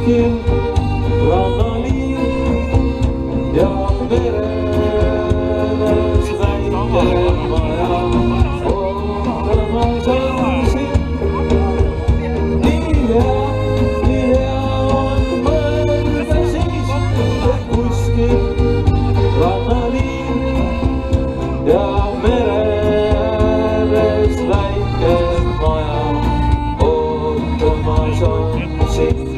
kuskil rannaliin ja veres väike maja. Ootamas on sind, nii hea on mõelda siis, et kuskil rannaliin ja veres väike maja. Ootamas on sind.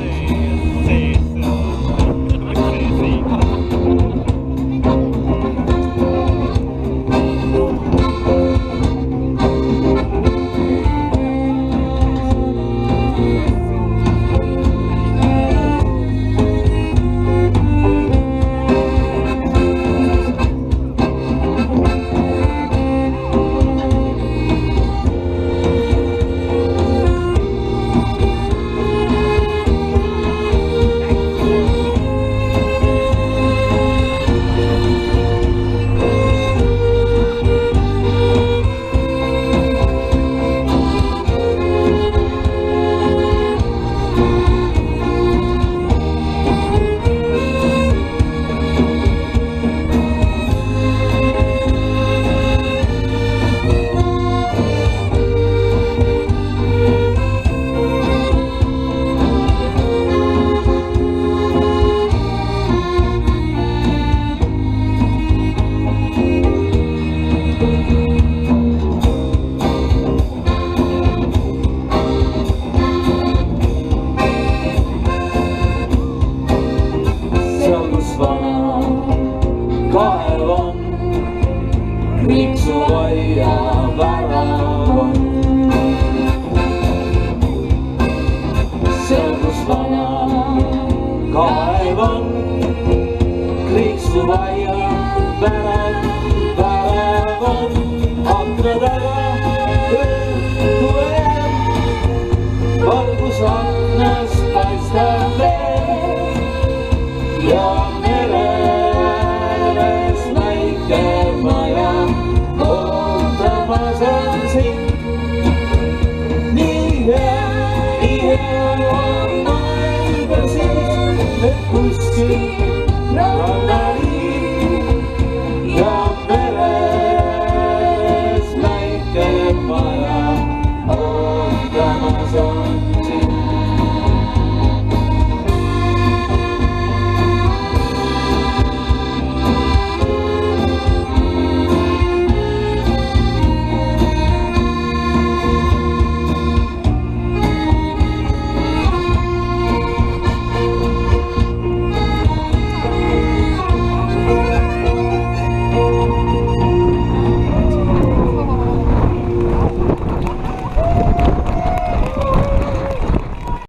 Kaev on, kriiksuaia värav on. Seal, kus vana kaev on, kriiksuaia värav on. Akna taga õhtu ööl, valgus aknast paistab veel ja kuskil